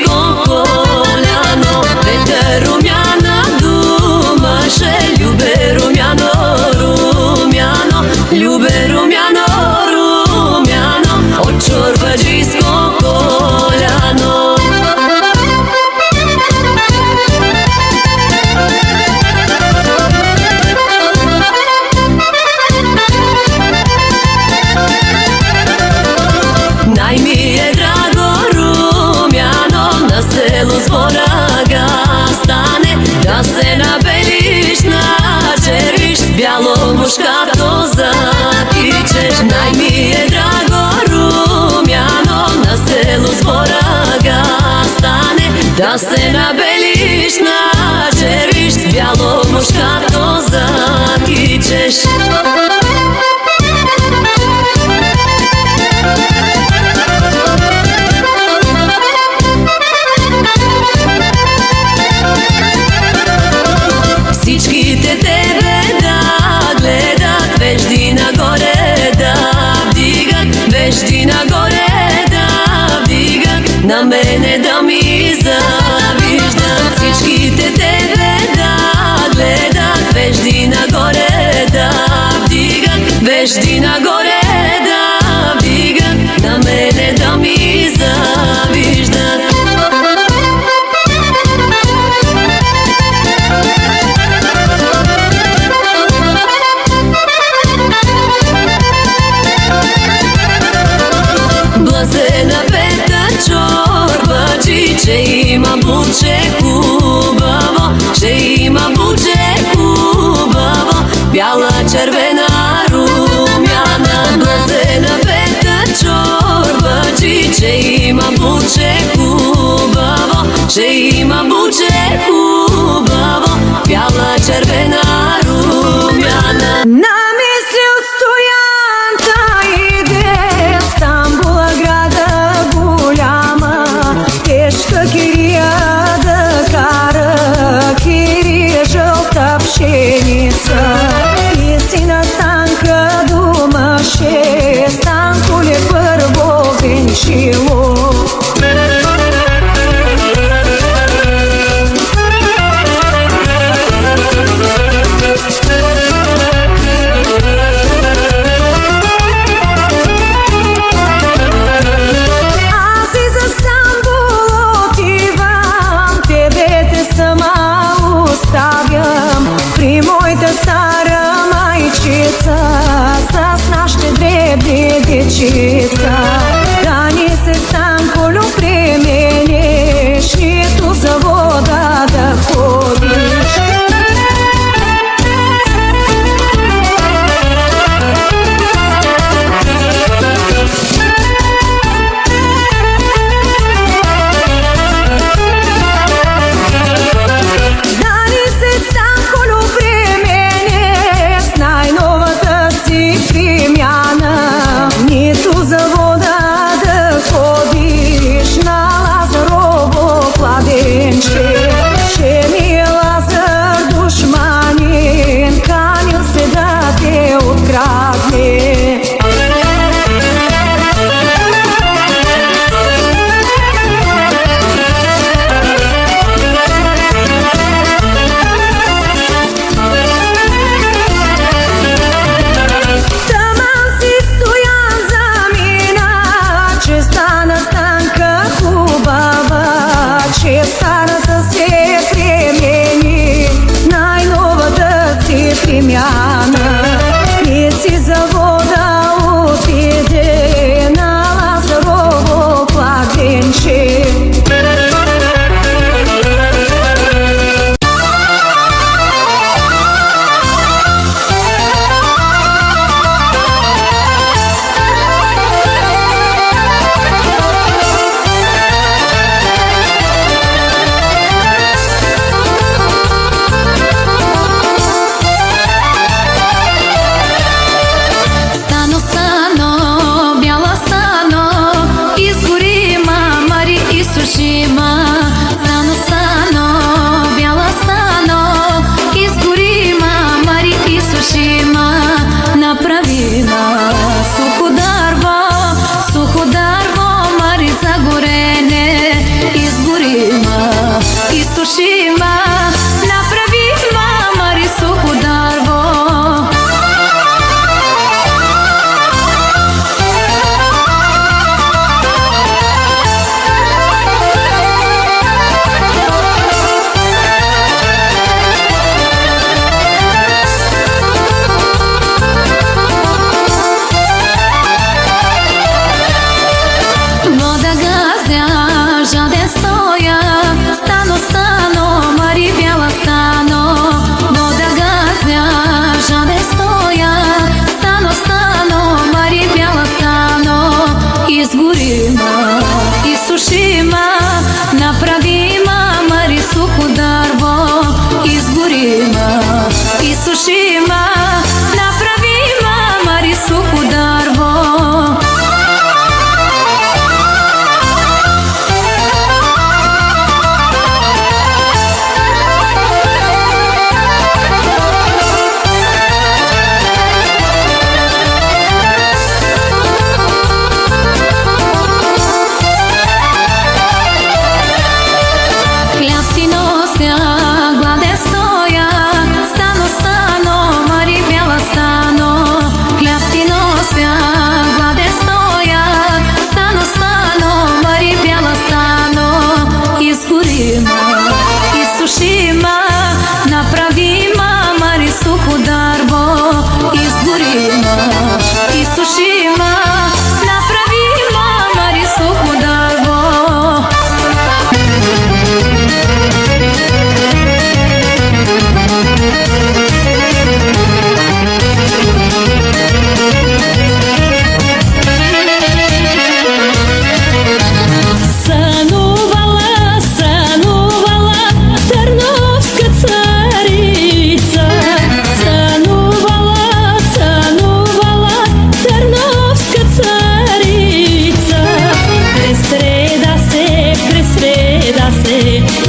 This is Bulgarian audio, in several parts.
Божийско поляно, ветер румяна думаше, любе румяно, румяно, любе румяно, румяно, от Чорбаджийско поляно. Най ми е драго румяно, на село Зборага стане, да се набелиш, начервиш, с бяло мушкато закичеш. Най ми е драго румяно, на село Зборага стане, да се набелиш, начервиш, с бяло мушкато закичеш. Всичките тебе да гледат, вежди нагоре да вдигат, вежди нагоре да вдигат, на мене да ми завиждат. Всичките тебе да гледат, вежди нагоре да вдигат, вежди нагоре да вдигат, на мене да ми завиждат. Блазена Петър Чорбаджи, че има буче хубаво, че има буче хубаво, бяла, червена, румяна. Блазена Петър Чорбаджи, че има буче хубаво, че има буче хубаво, бяла, червена, румяна. Намислил Стоянка иде Стамбула града голяма, тежка кирия да кара, кирия жълта пшеница. И сина Станка думаше, Станко ли първо венчило. При моята стара майчица, с нашите две дечица, да ни се Станколю пременеш, нито завода да ходиш. И си завода отиде на Лазарово кладенче. Суходарво, Мари загорене, изгори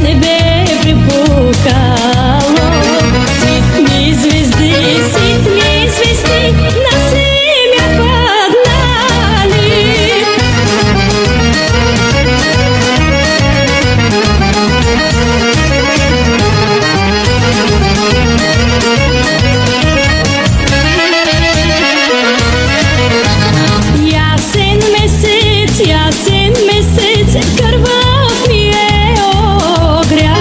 небе припухало. Ситни звезды на семя поднали. Ясен месец, кървав ми е огрял.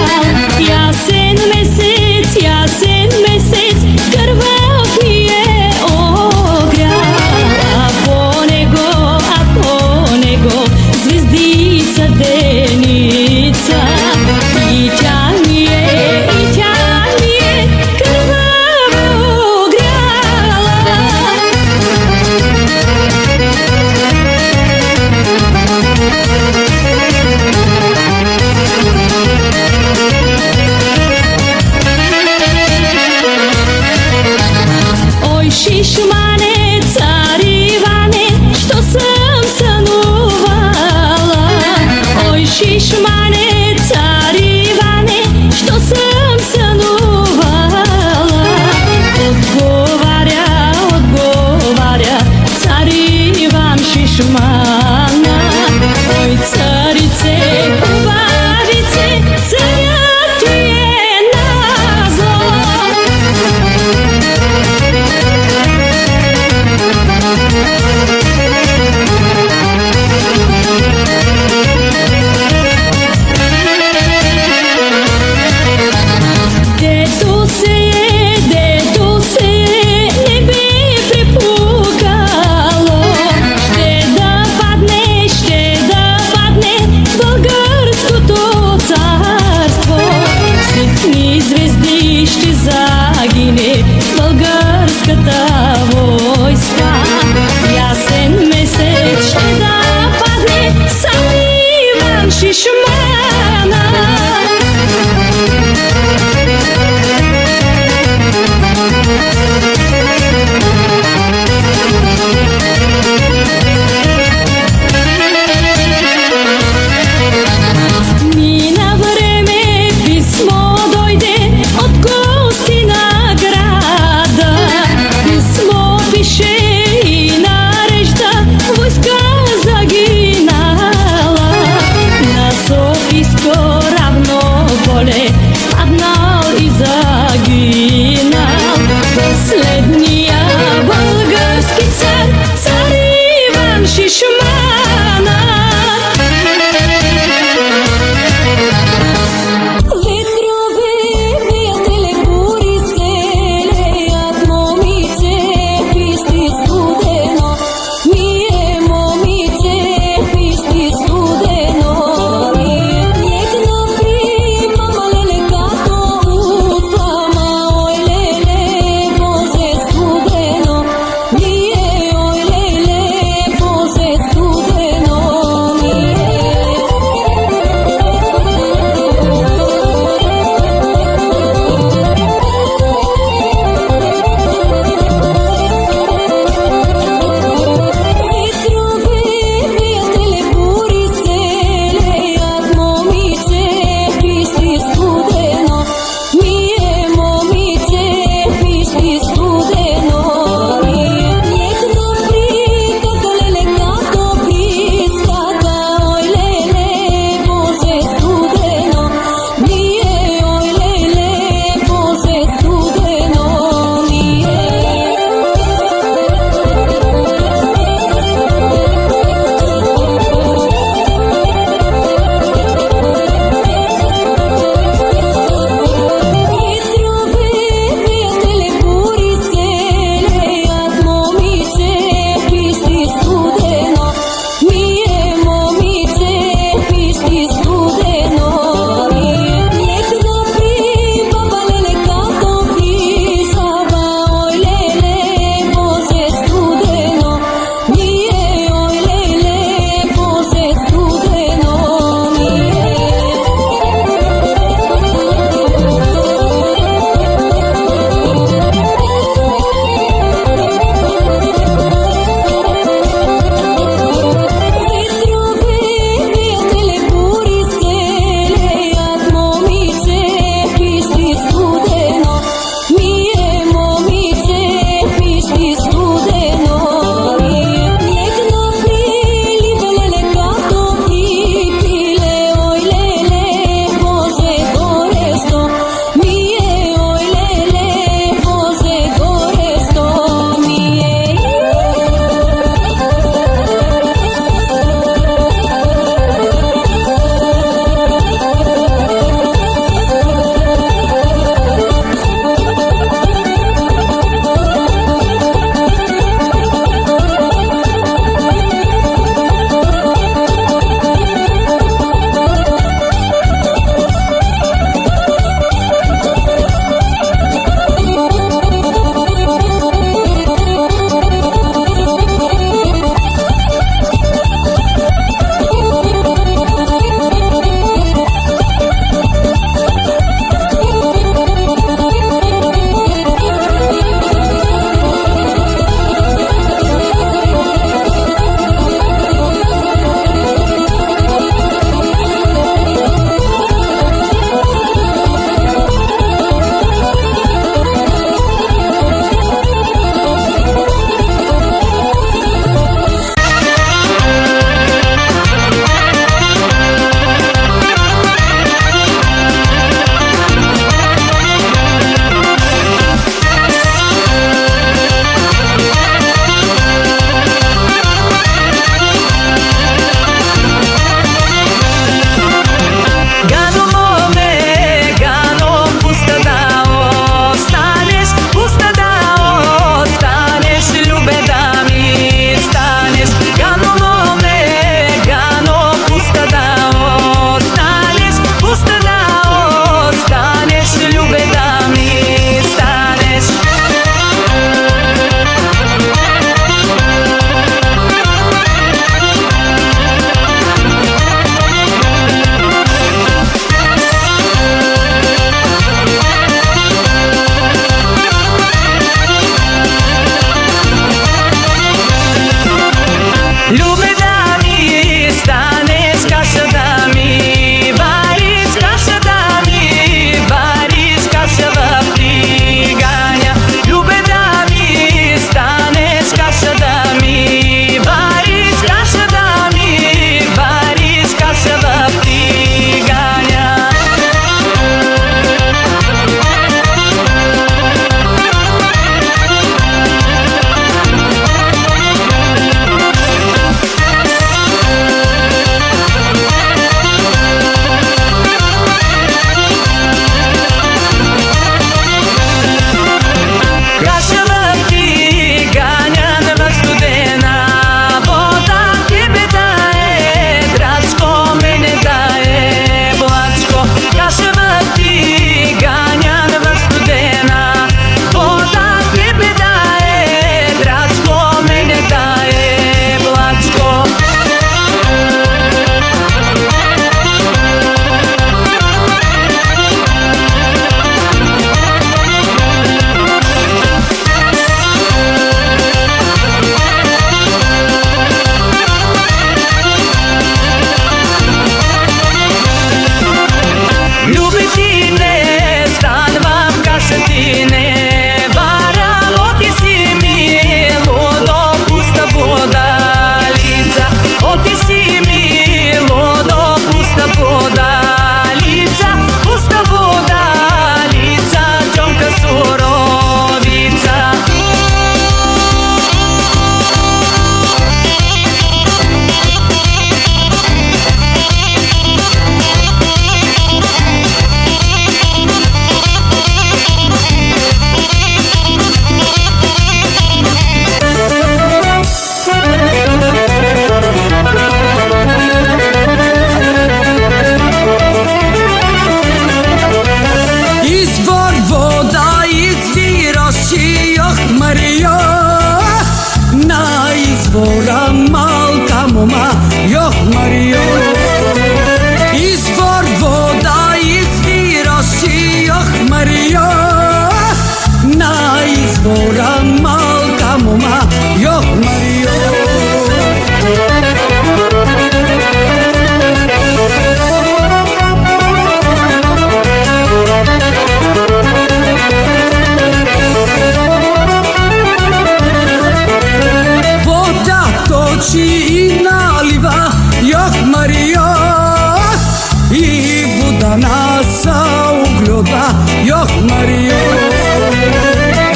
Будана са углjoda, јох Марио.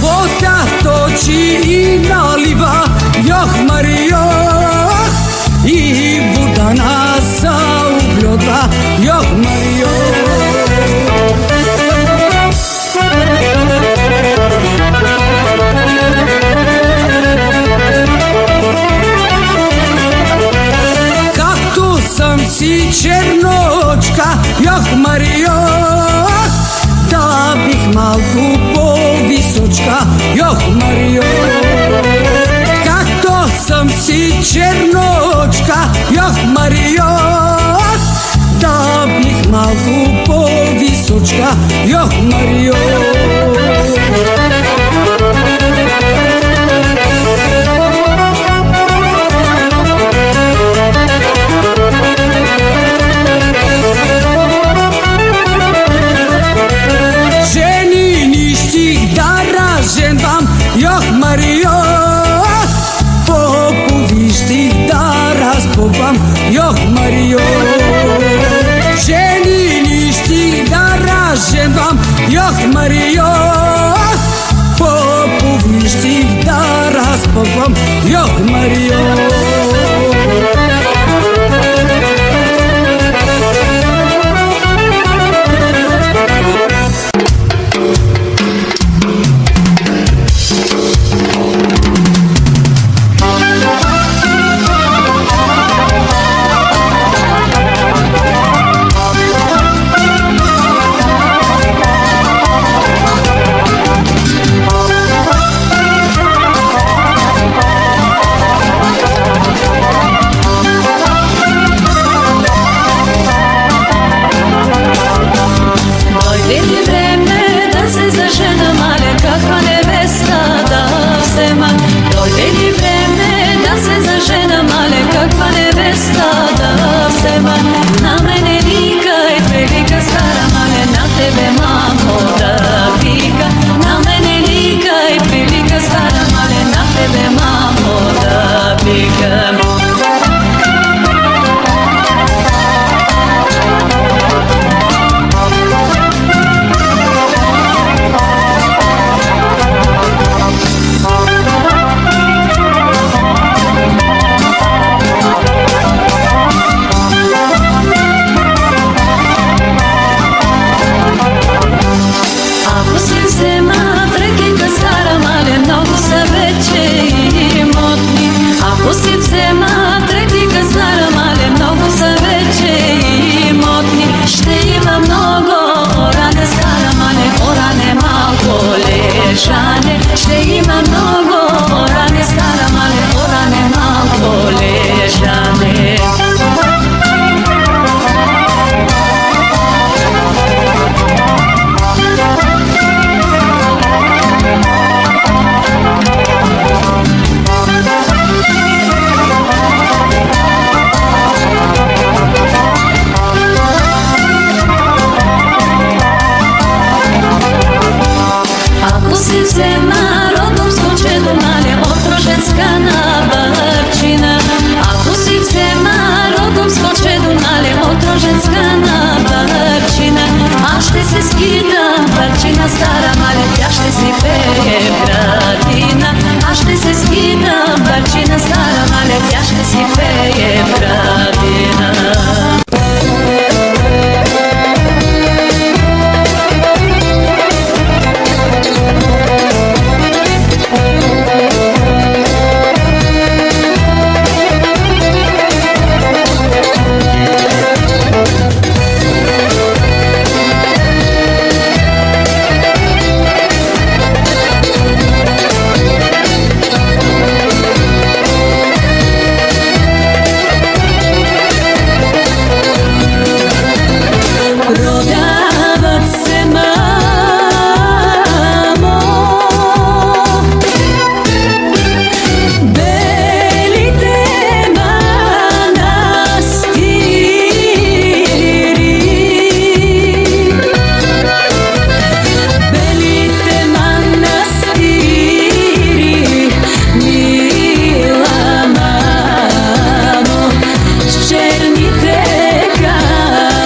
Вода точи и налива, јох Марио. И Будана са углjoda, јох Марио. Съм си черночка, јох Марио, да бих малку по-височка, јох Марио. Както съм си черночка, јох Марио, да бих малку по-височка, јох Марио. Јох Марио, попови стих да разпопам, јох Марио. Женини стих да разженвам, јох Марио. Попови стих да разпопам, јох Марио. черните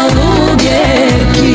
калугерки.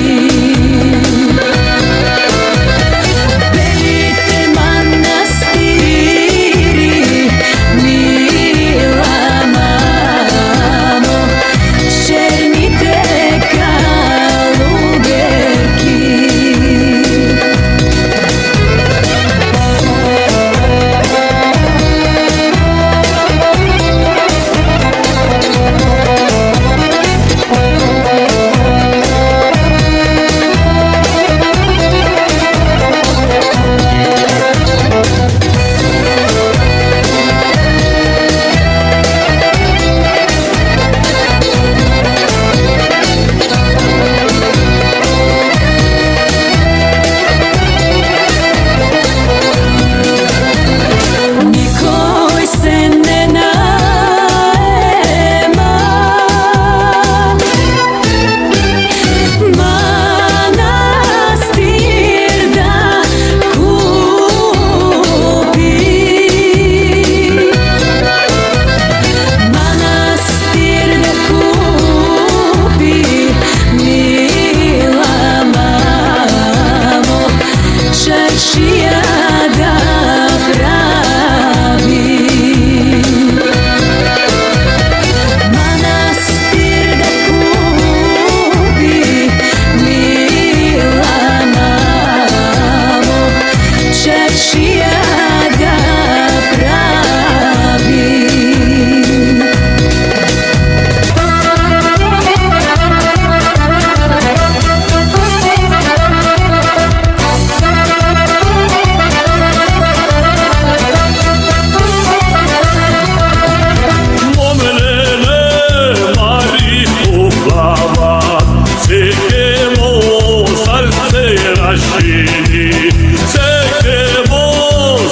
ращини, секемо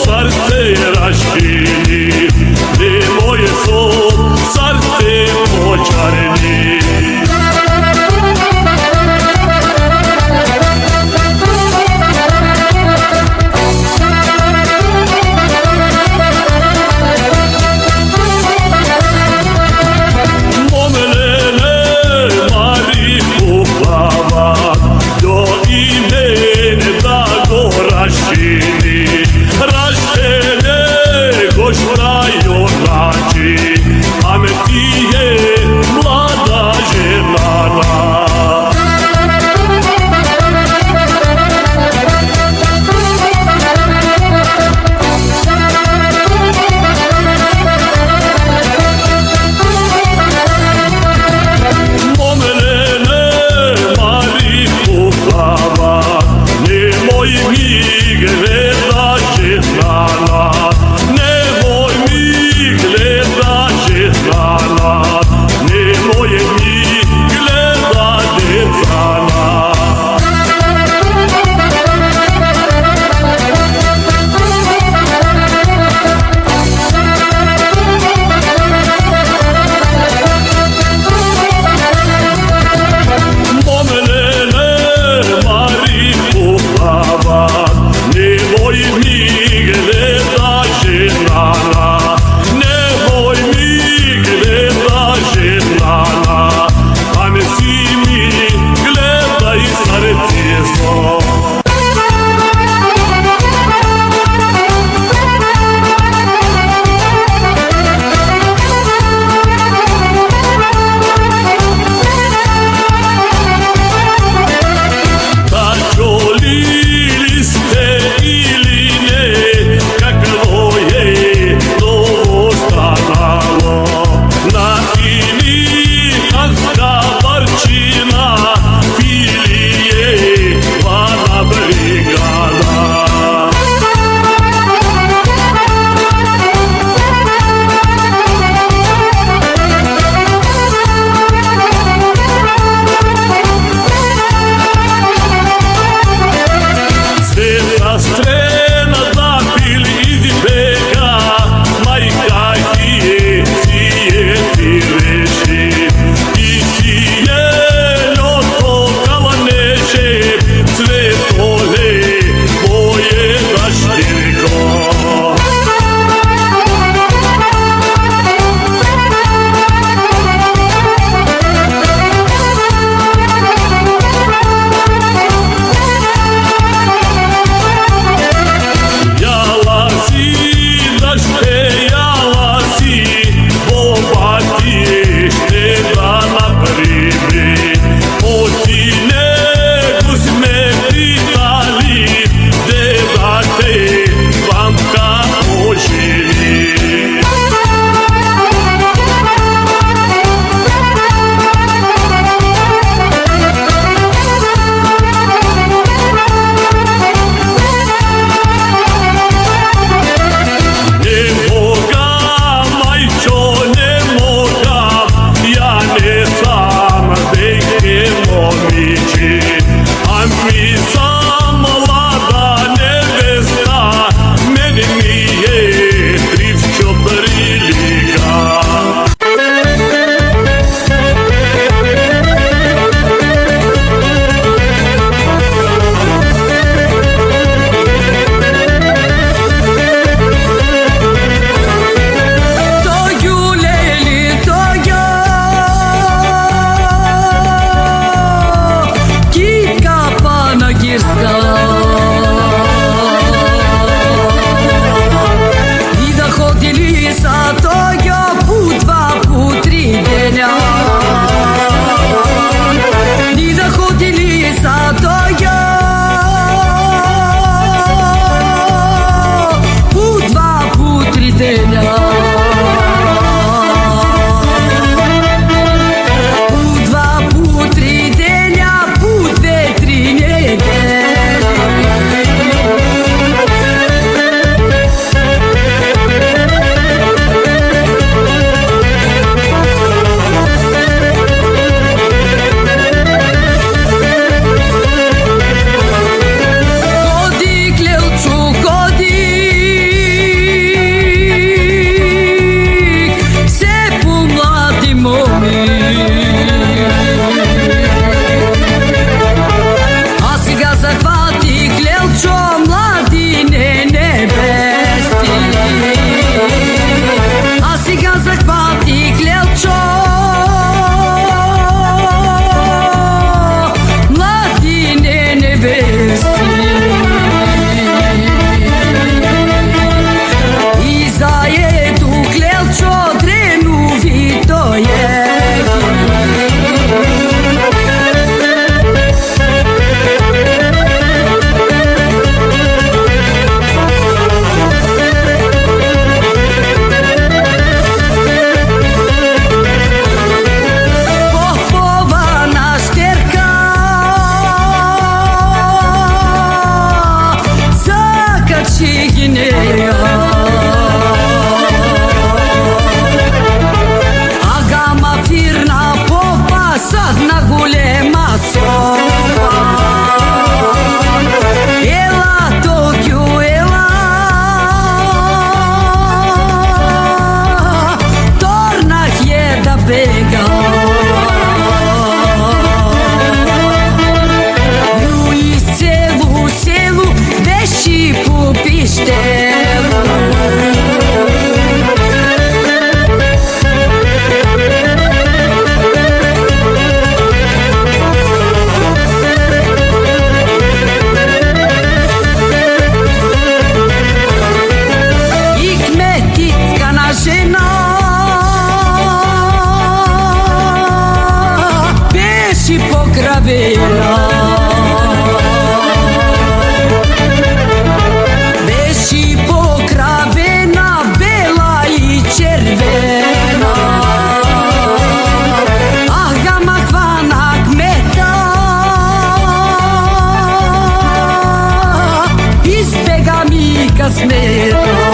сърце ращини, ти моє сон, сърце почарни. crvena. Beši pokravena, bela i červena. Ah, ga mahvana kmeta, izbega mi kad smeta.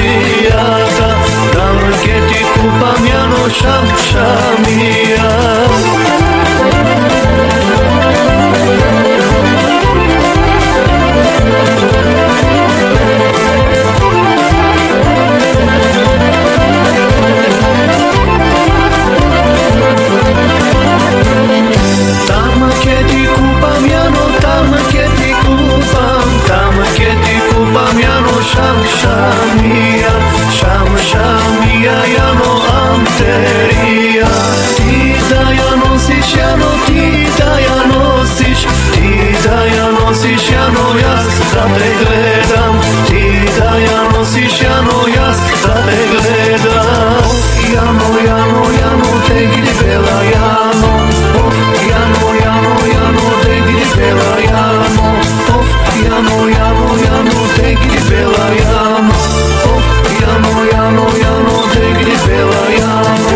rijata, tam gdje ti kupam ja nošam šamija. Šamija, šamija, jano amterija. Ti da ja nosiš, jano, ti da ja nosiš, ti da ja nosiš, jano, jas da te gledam. Ti da ja nosiš, jano, jas da te gledam. Jano, jano, jano, te gdje bela jano. Jano, jano, jano, te gdje bela jano. Jano, jano, jano, te gdje bela jano. Jano, jano, jano, te gdje bela jano.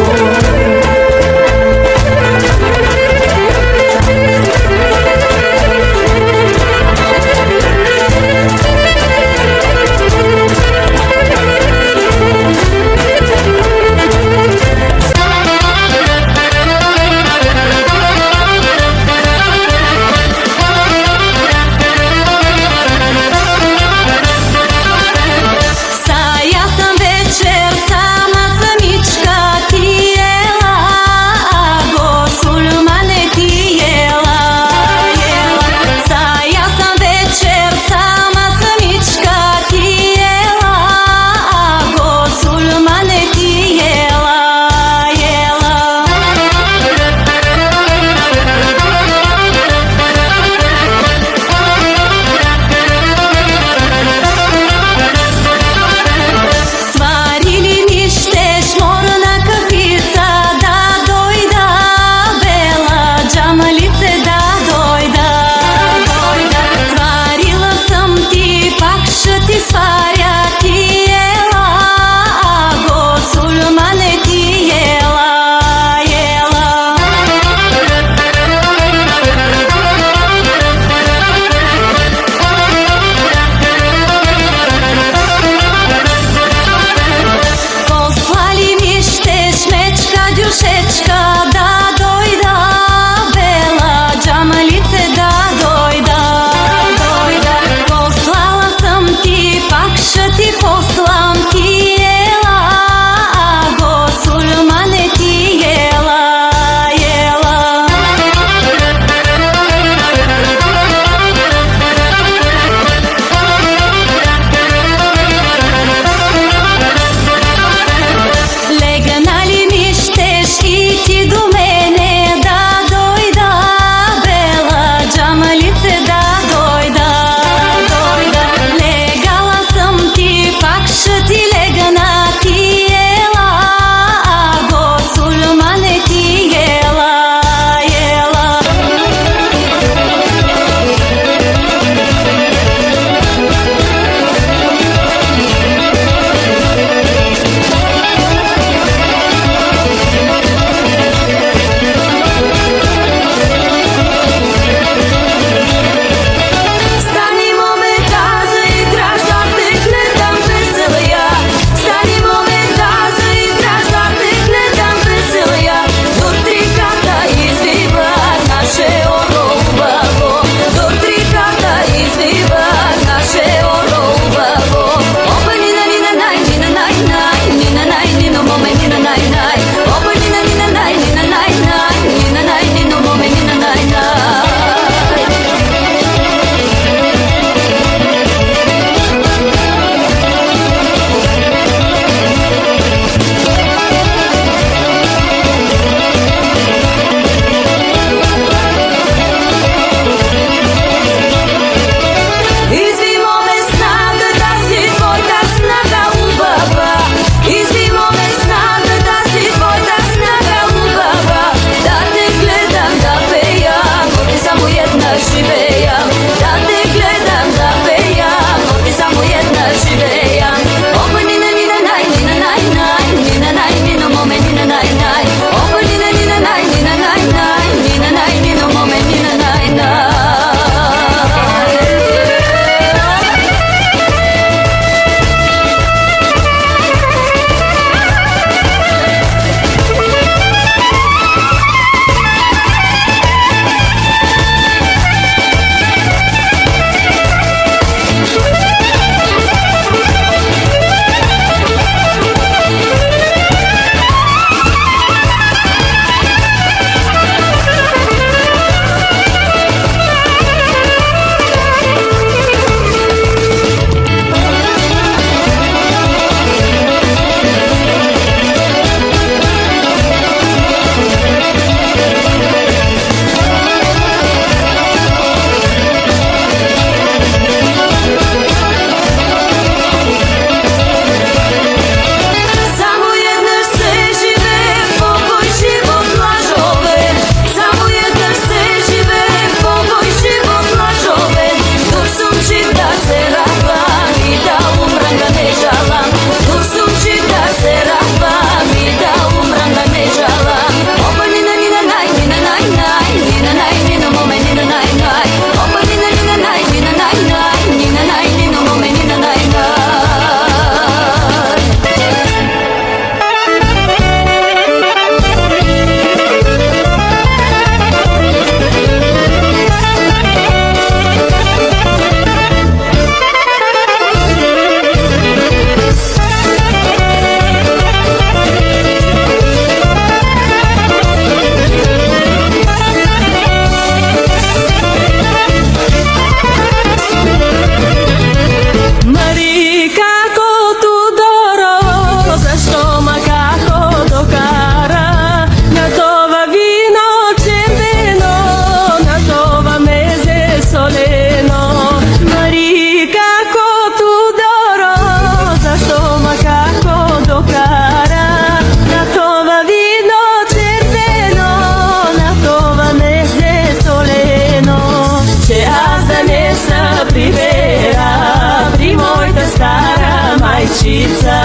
майчица,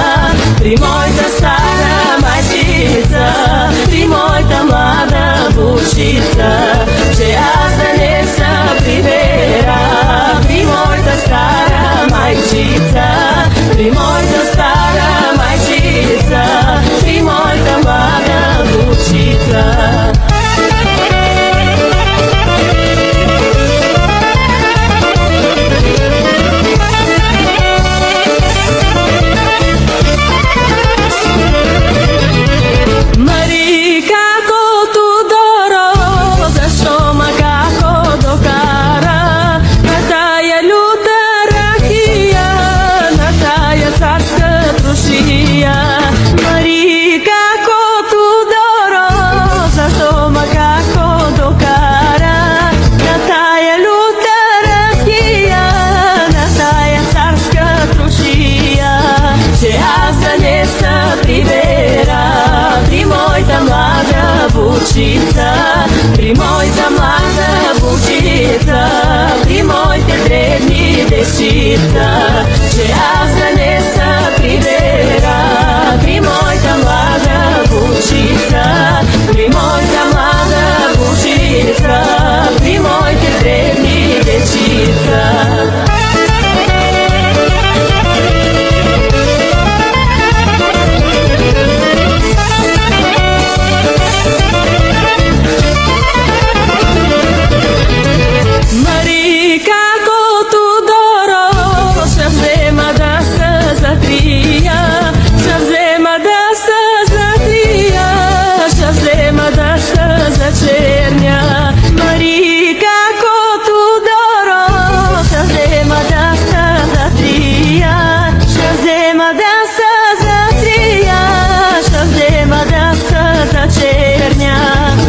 при моята стара майчица, при моята млада вучица, че аз да не се прибера, при моята стара майчица, при моята стара майчица, при моята млада вучица. При моята млада вучица, при моите древни дечица, че аз да не се прибера, при моята млада вучица, при моята млада вучица, при моите древни дечица.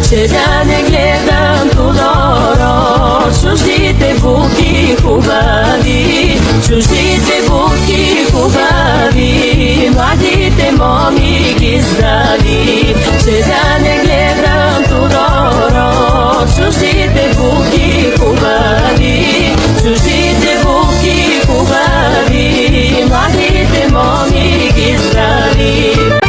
Че да не гледам Тодоро, чуждите буки хубави, чуждите буки хубави, младите моми ги здрави. Че да не гледам Тодоро, чуждите буки хубави, чуждите буки хубави, младите моми ги здрави.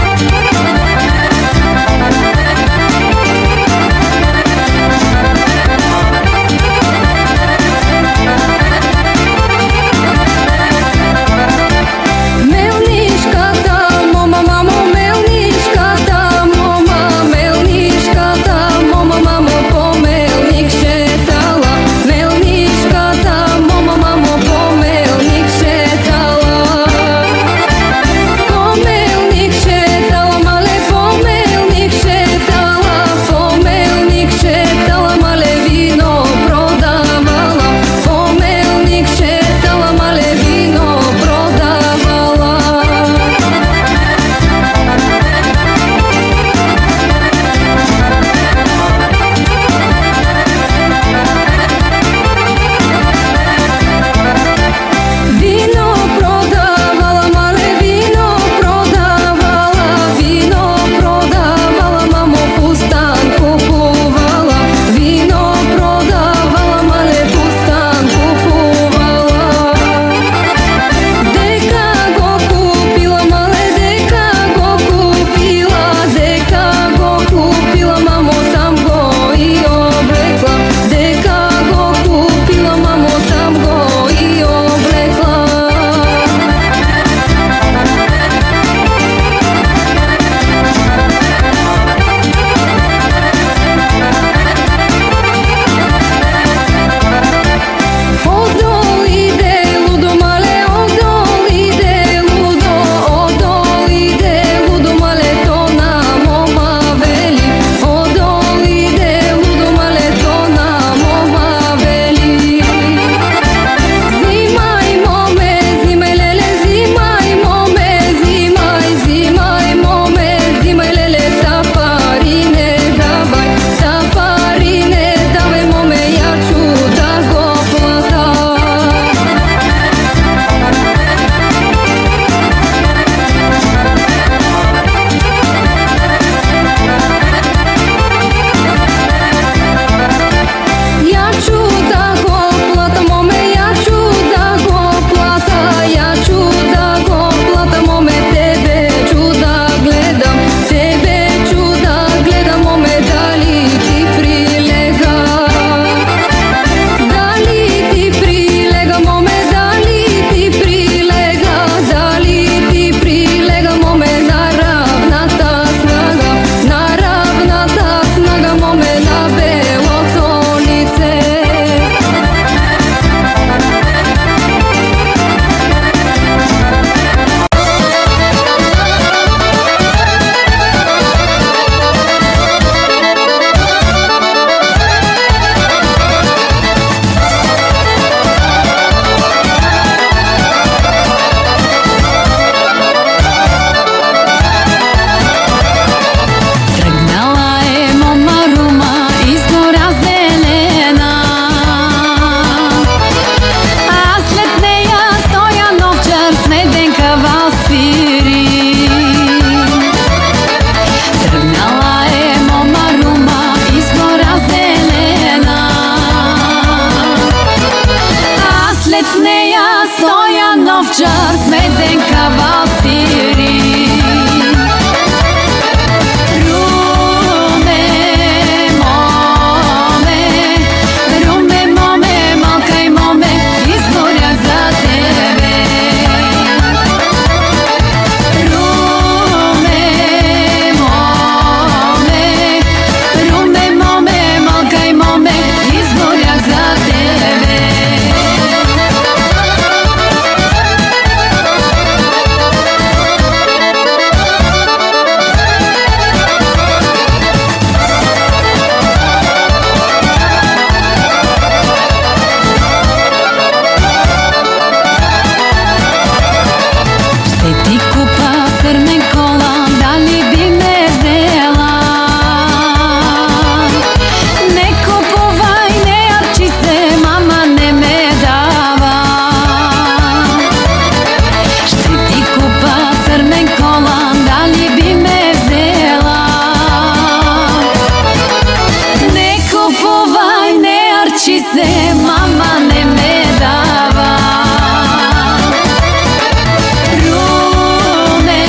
crmen kola, da li bi me vzela? Ne kupovaj, ne arči se, mama ne me dava. Šte ti kupa crmen kola, da li bi me vzela? Ne kupovaj, ne arči se, mama ne me dava. Rume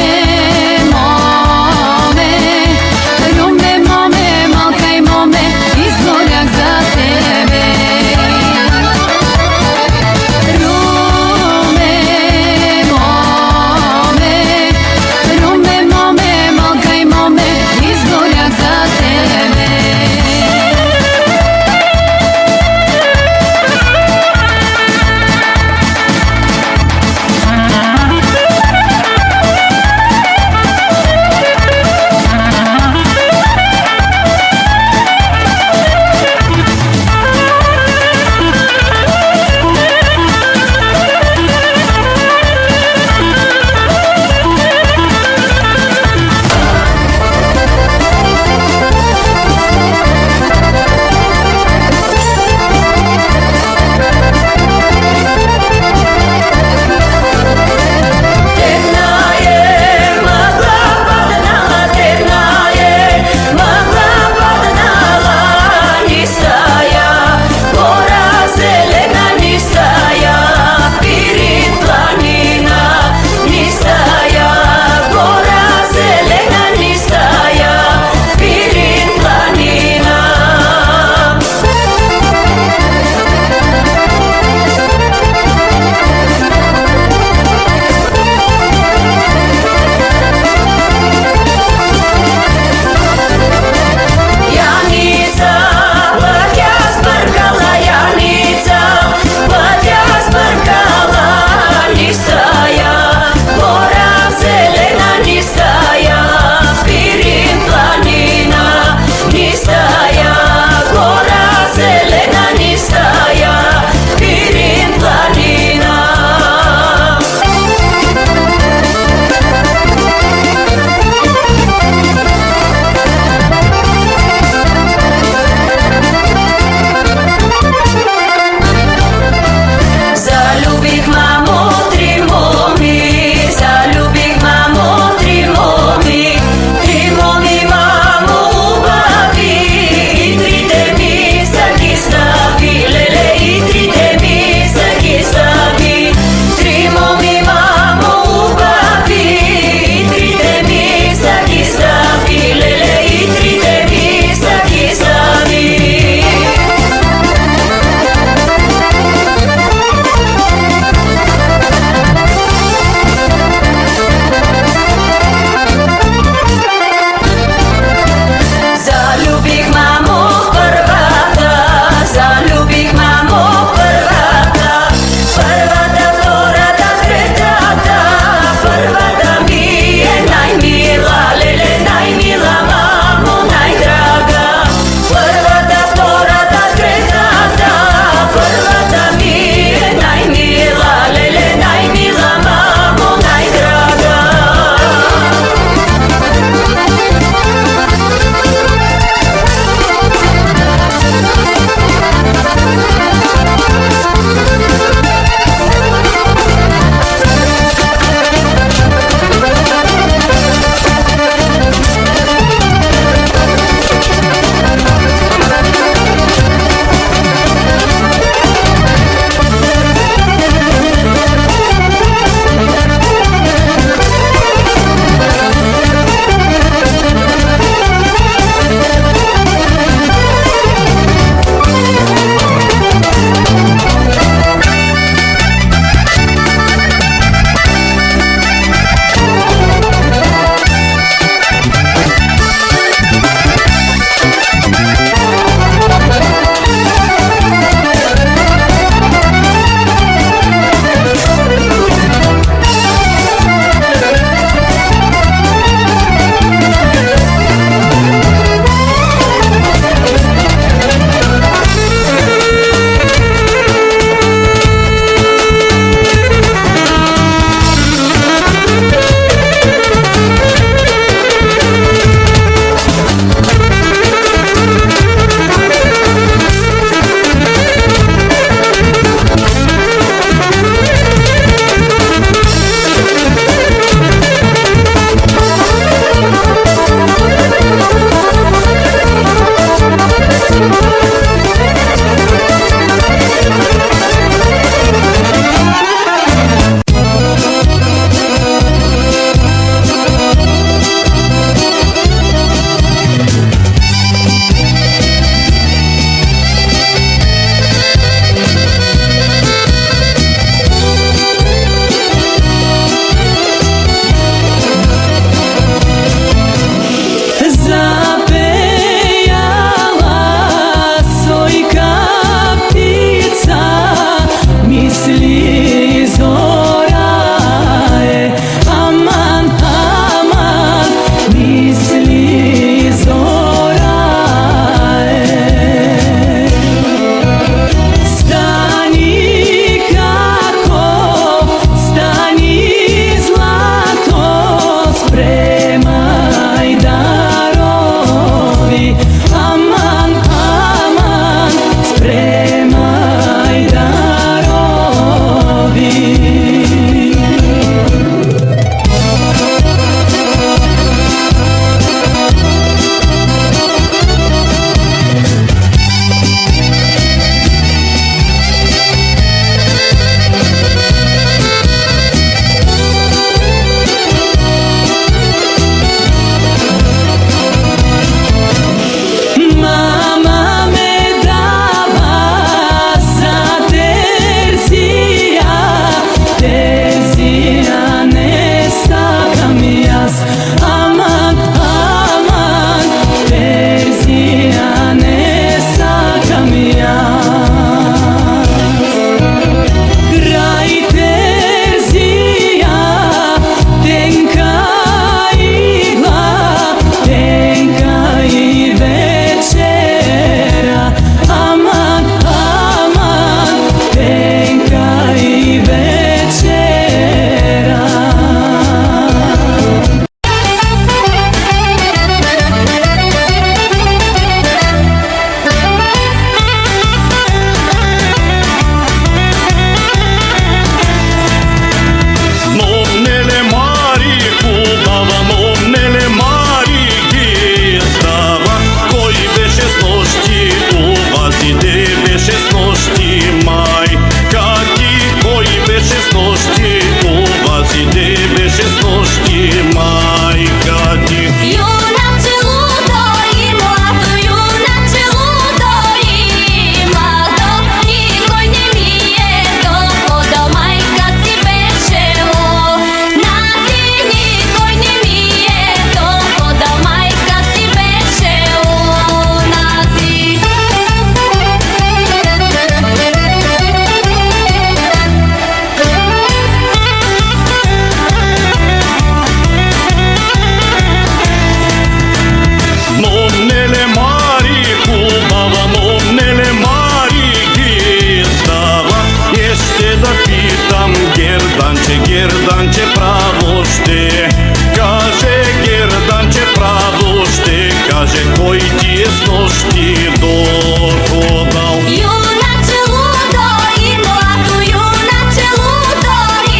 Герданче право ще каже, Герданче право ще каже, кой ти е с нощи доходал. Юначе лудо и младо, юначе лудо и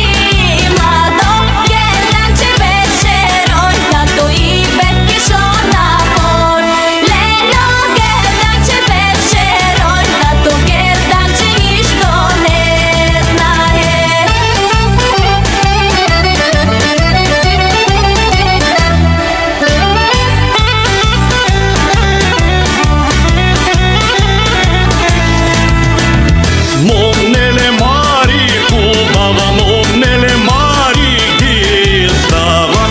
младо, Герданче беше роднато и бетки шо на пор. Лено Герданче беше роднато, Герданче нищо не знае. Момнеле Мари хубава, момнеле Мари ги става.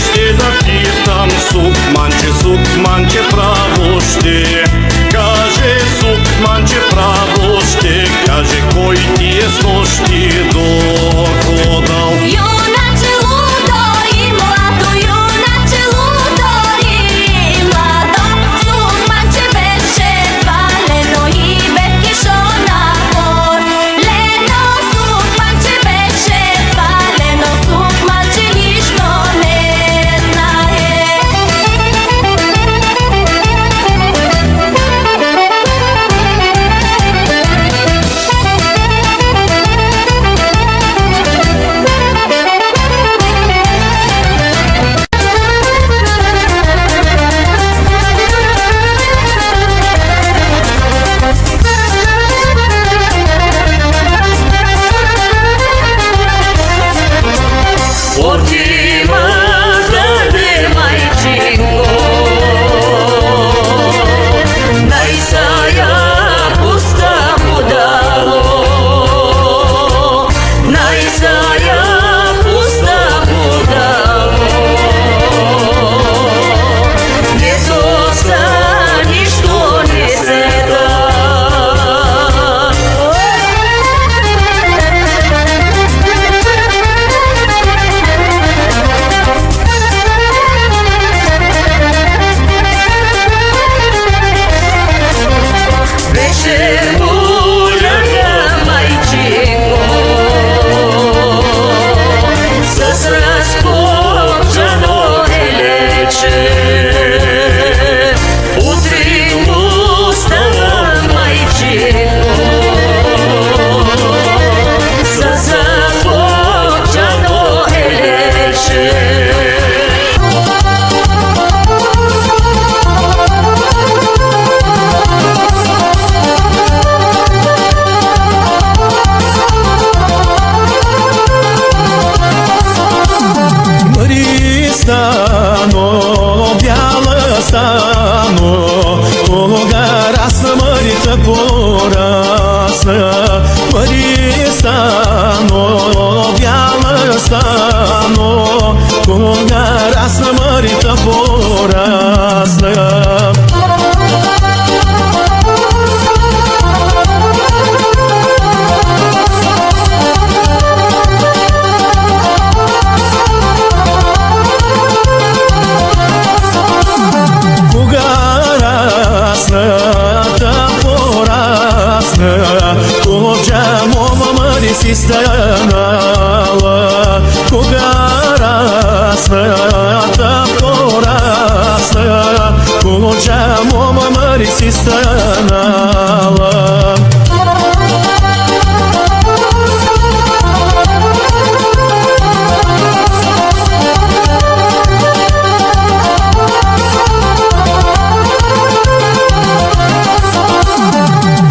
Ще да питам Сукманче право ще каже, Сукманче право ще каже, кой ти е с нощи доходал. Юначе лудо и младо, юначе лудо и младо, Сукманче беше свалено и бетки шо на пор. Лено Сукманче беше свалено, Сукманче нищо не знае. Отима зради майчинго, Najsaja pusta mu dalo, najsaja pusta mu dalo. Не доса нищо не се да. Вечер му ляга майчинго, с разпочано елече. Утре му става майчинго, с започано елече. Мари стано, бяла стано, кога расна Марица порасна. Мари стано, бяла стано, кога расна Марица порасна. Кога мома Мари си станала, кога расната порасна, кога мома Мари си станала.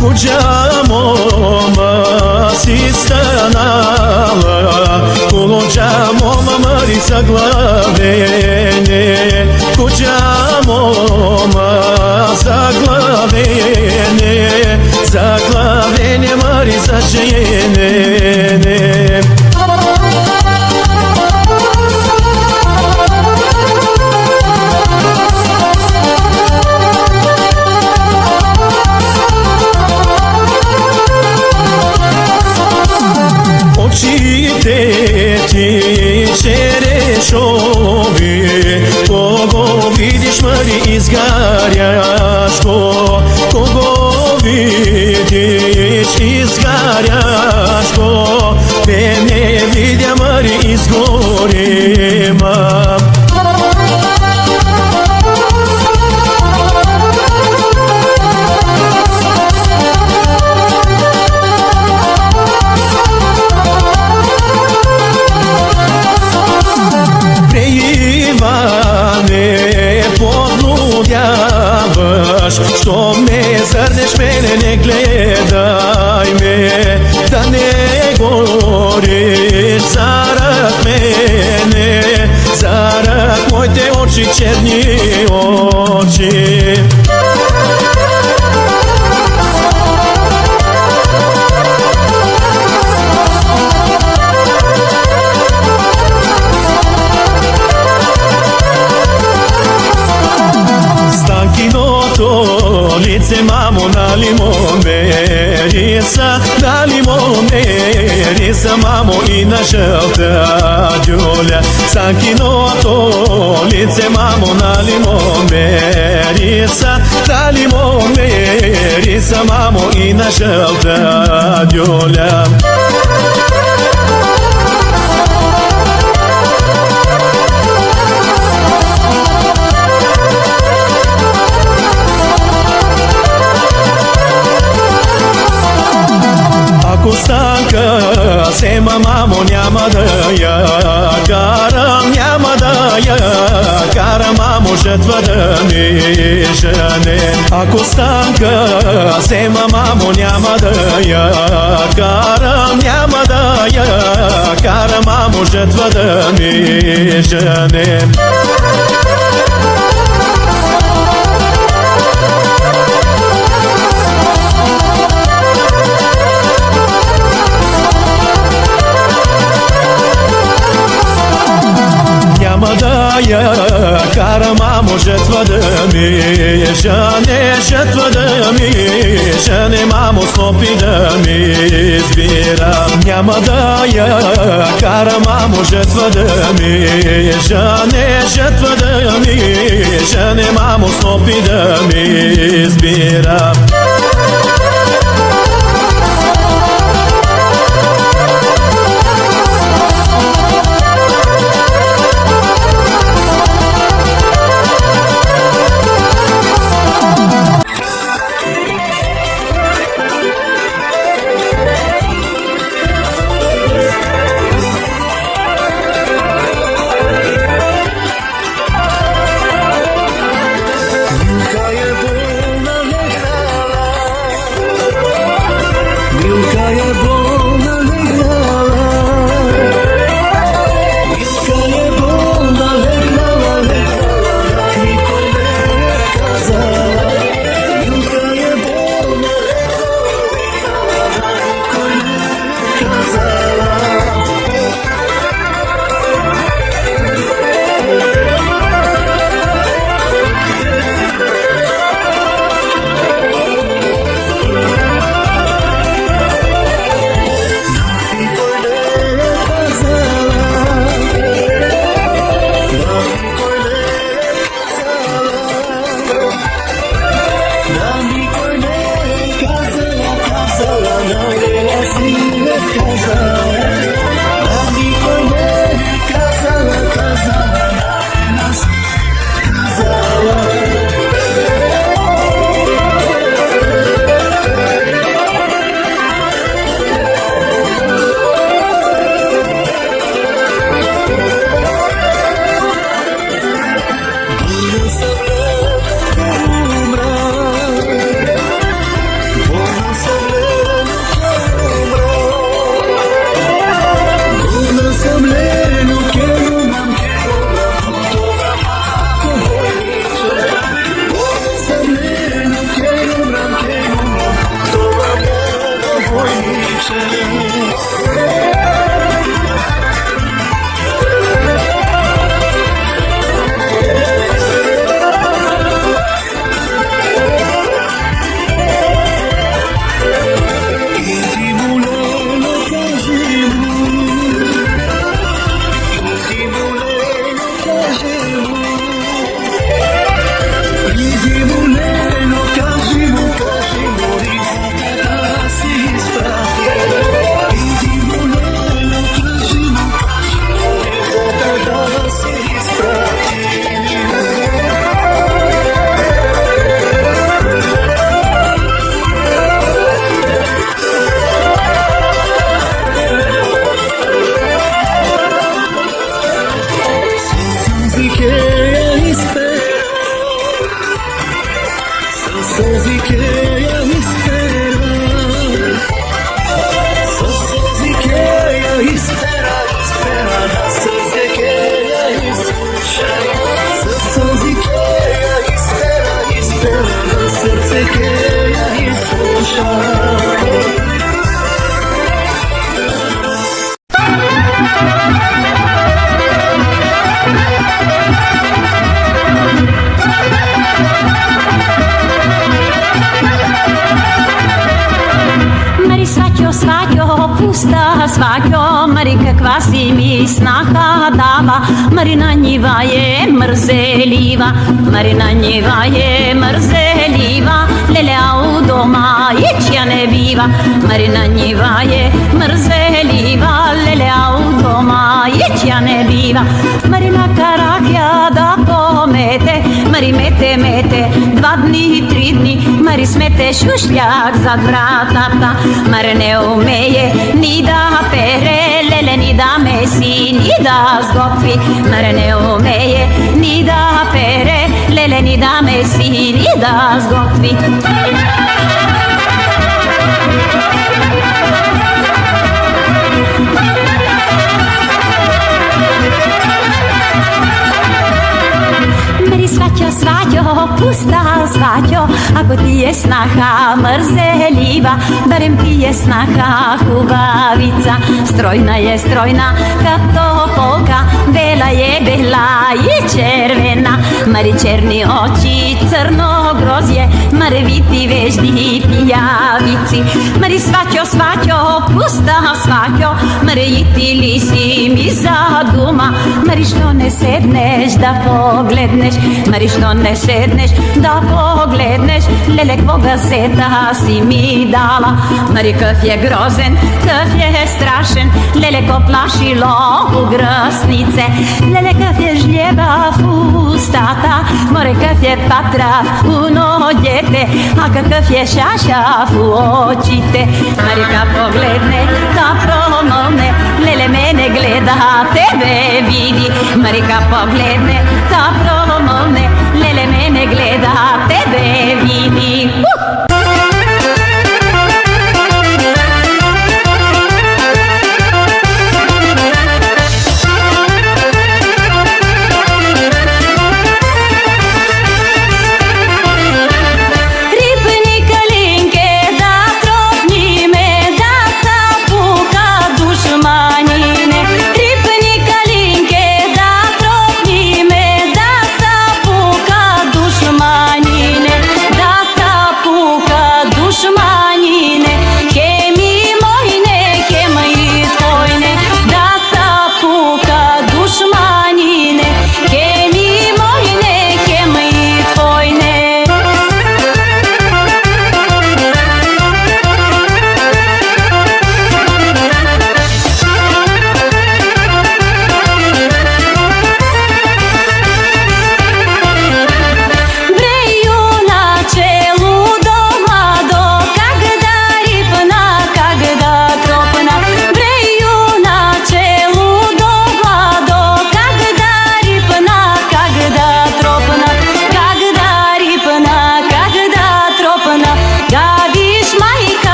Кога мома си станала, кога мома Мари заглавене, кога мома заглавене, заглавене Мари за женене. Очите ти черешови, кого видиш Мари изгаряшко, кого видиш изгаряшко, те не видя Мари изгоряшко. gorima Što me zrneš, mene ne gledaj me, da ne goriš zarad mene, zarad moj te oči, černi oči. Lice mamo na limon merica, na limon merica, mamo i na želta đulja. Sankino to lice mamo na limon merica, na limon merica, mamo i na želta đulja. Ако станка сема, мамо, няма да я карам, няма да я карам, мамо, жертва да ми жене. Ако станка сема, мамо, няма да я карам, няма да я карам, мамо, жертва да ми жене. Няма да я карам, мамо, жертва да ми жене, жертва да ми жене, мамо, снопи да ми избирам. Няма да я карам, мамо, жертва да ми жене, жертва да ми жене, мамо, снопи да ми избирам. pusta svakjo, Mari kakva si mi snaha dava, Mari na njiva je mrzeliva, Mari na njiva je mrzeliva, lele a u doma ić ja ne biva, Mari na njiva je mrzeliva, lele a u doma ić ja ne biva, Mari na karakja da pomete, Mari mete, dva dni, 3 dni, Mari smete šušljak za vratata, Mari ne umeje ni da pere, lele ni da mesi, ni da zgotvi, Mari ne umeje ni da pere, lele ni da mesi, ni da zgotvi. Mari svaćo, pusta svaćo, ako ti je snaha mrzeliva, barem ti je snaha hubavica. Strojna je strojna, kad topolka, bela je bela i červena, Mari černi oči, crno grozje, Mari viti veždi pijavici. Mari svaćo, pusta svaćo, Mari iti li si mi zaduma, Mari što ne sedneš da pogledneš, Mari što ne sedneš da pogledneš, lele koga zeta si mi dala, Mari kaf je grozen, kaf je strašen, lele ko plašilo u grasnice, lele kaf je žljeba fustata, more kaf je patra u nođete, a kakav je šašaf u očite, Mari ka pogledne, ka promovne, lele mene gleda, tebe vidi, Mari ka pogledne, ka promovne, lele mene gleda, tebe vidi.